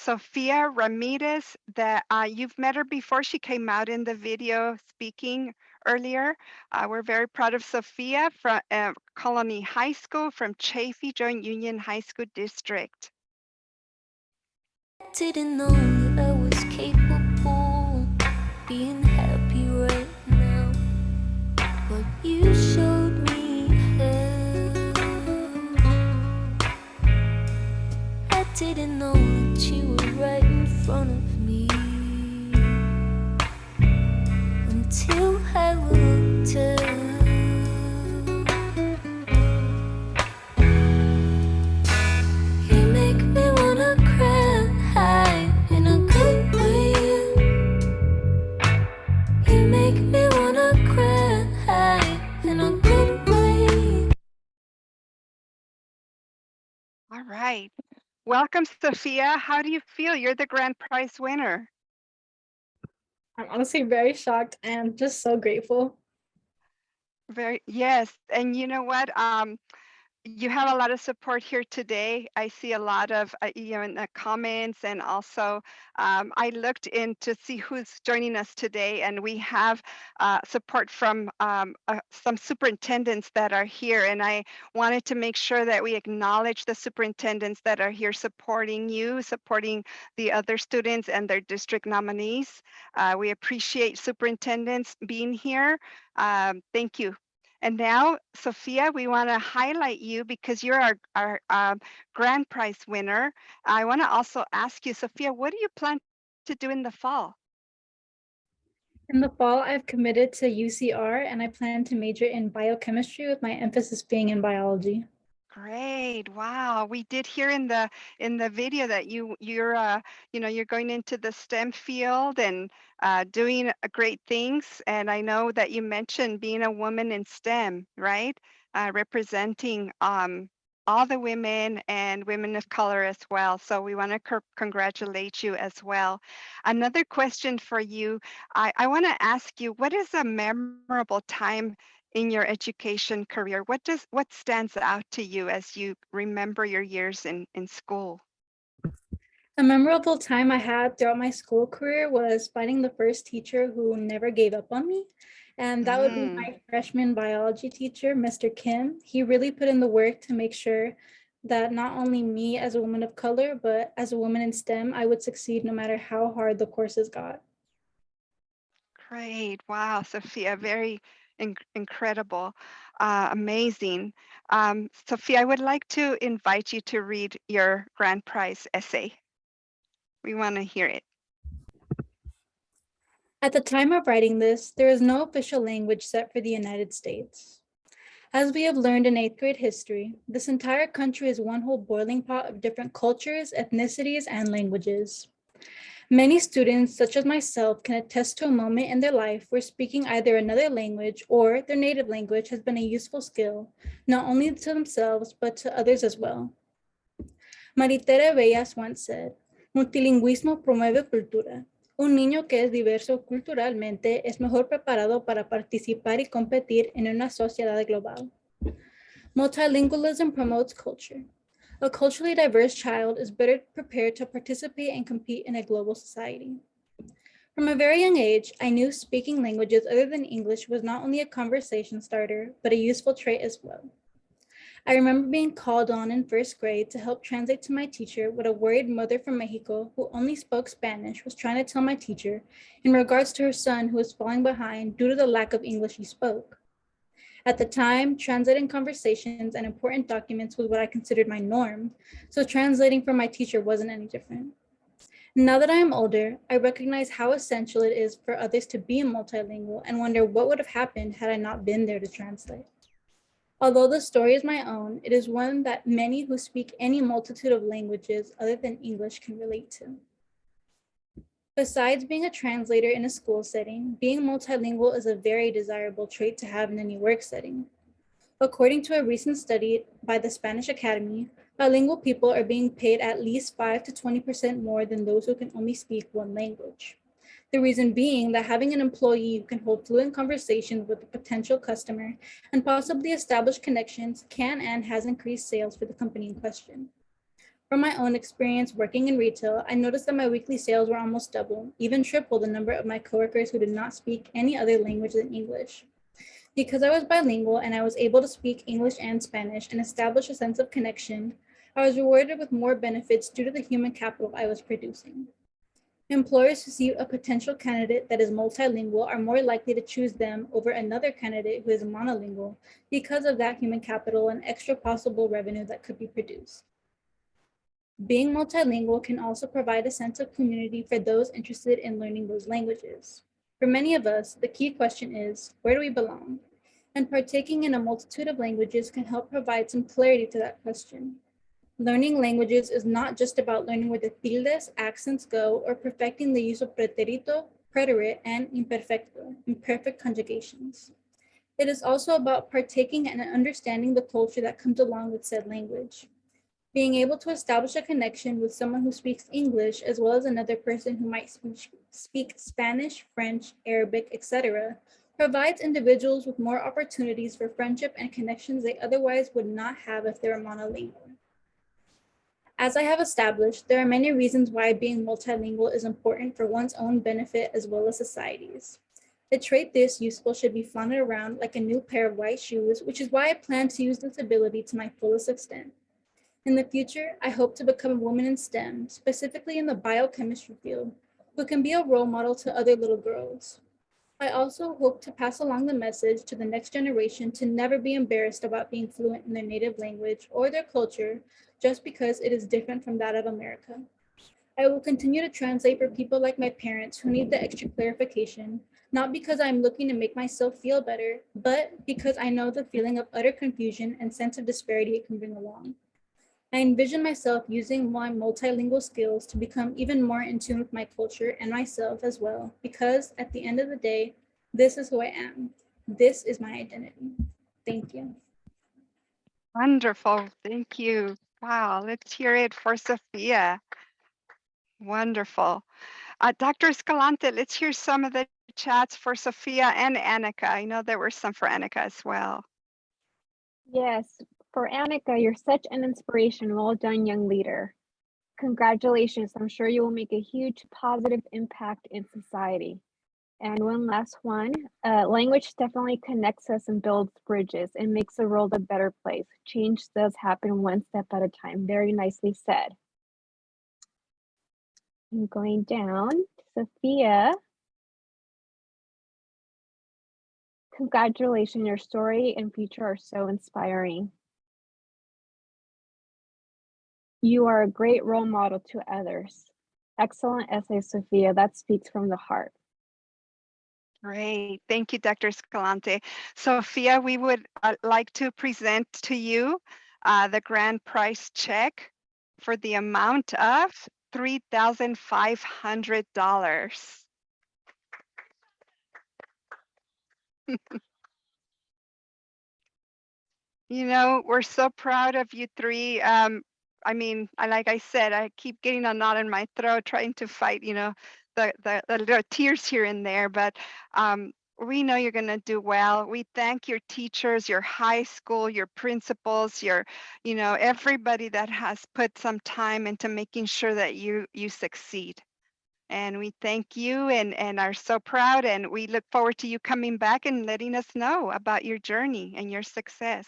Sofia Ramirez. That you've met her before. She came out in the video speaking earlier. We're very proud of Sofia from Colony High School from Chaffey Joint Union High School District. Didn't know that I was capable of being happy right now, but you showed me how. I didn't know that you were right in front of me until I looked up. You make me wanna cry in a good way. You make me wanna cry in a good way. All right. Welcome, Sofia. How do you feel? You're the grand prize winner. I'm honestly very shocked and just so grateful. Yes. And you know what? You have a lot of support here today. I see a lot of, in the comments, and also I looked in to see who's joining us today, and we have support from some superintendents that are here, and I wanted to make sure that we acknowledge the superintendents that are here supporting you, supporting the other students and their district nominees. We appreciate superintendents being here. Thank you. And now, Sofia, we want to highlight you because you're our grand prize winner. I want to also ask you, Sofia, what do you plan to do in the fall? In the fall, I've committed to UCR and I plan to major in biochemistry with my emphasis being in biology. Great! Wow, we did hear in the video that you're going into the STEM field and doing great things. And I know that you mentioned being a woman in STEM, right? Representing all the women and women of color as well. So we want to congratulate you as well. Another question for you, I want to ask you, what is a memorable time in your education career? What stands out to you as you remember your years in school? A memorable time I had throughout my school career was finding the first teacher who never gave up on me. And that would be my freshman biology teacher, Mr. Kim. He really put in the work to make sure that not only me as a woman of color, but as a woman in STEM, I would succeed no matter how hard the courses got. Great. Wow, Sofia, very incredible, amazing. Sofia, I would like to invite you to read your grand prize essay. We want to hear it. At the time of writing this, there is no official language set for the United States. As we have learned in 8th grade history, this entire country is one whole boiling pot of different cultures, ethnicities, and languages. Many students, such as myself, can attest to a moment in their life where speaking either another language or their native language has been a useful skill, not only to themselves, but to others as well. Maritere Bellas once said, "Multilingüismo promueve cultura. Un niño que es diverso culturalmente es mejor preparado para participar y competir en una sociedad global." Multilingualism promotes culture. A culturally diverse child is better prepared to participate and compete in a global society. From a very young age, I knew speaking languages other than English was not only a conversation starter, but a useful trait as well. I remember being called on in 1st grade to help translate to my teacher what a worried mother from Mexico who only spoke Spanish was trying to tell my teacher in regards to her son who was falling behind due to the lack of English he spoke. At the time, translating conversations and important documents was what I considered my norm, so translating for my teacher wasn't any different. Now that I am older, I recognize how essential it is for others to be multilingual and wonder what would have happened had I not been there to translate. Although the story is my own, it is one that many who speak any multitude of languages other than English can relate to. Besides being a translator in a school setting, being multilingual is a very desirable trait to have in any work setting. According to a recent study by the Spanish Academy, bilingual people are being paid at least 5 to 20% more than those who can only speak one language. The reason being that having an employee who can hold fluent conversations with a potential customer and possibly establish connections can and has increased sales for the company in question. From my own experience working in retail, I noticed that my weekly sales were almost double, even triple the number of my coworkers who did not speak any other language than English. Because I was bilingual and I was able to speak English and Spanish and establish a sense of connection, I was rewarded with more benefits due to the human capital I was producing. Employers who see a potential candidate that is multilingual are more likely to choose them over another candidate who is monolingual because of that human capital and extra possible revenue that could be produced. Being multilingual can also provide a sense of community for those interested in learning those languages. For many of us, the key question is, where do we belong? And partaking in a multitude of languages can help provide some clarity to that question. Learning languages is not just about learning where the tildes, accents go, or perfecting the use of preterito, preterite, and imperfecto, imperfect conjugations. It is also about partaking and understanding the culture that comes along with said language. Being able to establish a connection with someone who speaks English as well as another person who might speak Spanish, French, Arabic, etc., provides individuals with more opportunities for friendship and connections they otherwise would not have if they were monolingual. As I have established, there are many reasons why being multilingual is important for one's own benefit as well as society's. A trait this useful should be flaunted around like a new pair of white shoes, which is why I plan to use this ability to my fullest extent. In the future, I hope to become a woman in STEM, specifically in the biochemistry field, who can be a role model to other little girls. I also hope to pass along the message to the next generation to never be embarrassed about being fluent in their native language or their culture just because it is different from that of America. I will continue to translate for people like my parents who need the extra clarification, not because I'm looking to make myself feel better, but because I know the feeling of utter confusion and sense of disparity it can bring along. I envision myself using my multilingual skills to become even more in tune with my culture and myself as well, because at the end of the day, this is who I am. This is my identity. Thank you. Wonderful. Thank you. Wow. Let's hear it for Sophia. Wonderful. Dr. Escalante, let's hear some of the chats for Sophia and Annika. I know there were some for Annika as well. Yes, for Annika, you're such an inspiration. Well done, young leader. Congratulations. I'm sure you will make a huge positive impact in society. And one last one, language definitely connects us and builds bridges and makes the world a better place. Change does happen one step at a time. Very nicely said. I'm going down to Sophia. Congratulations, your story and future are so inspiring. You are a great role model to others. Excellent essay, Sophia. That speaks from the heart. Great. Thank you, Dr. Escalante. Sophia, we would like to present to you the grand prize check for the amount of $3,500. You know, we're so proud of you three. I mean, like I said, I keep getting a knot in my throat trying to fight, you know, the little tears here and there, but we know you're going to do well. We thank your teachers, your high school, your principals, your, you know, everybody that has put some time into making sure that you succeed. And we thank you and are so proud, and we look forward to you coming back and letting us know about your journey and your success.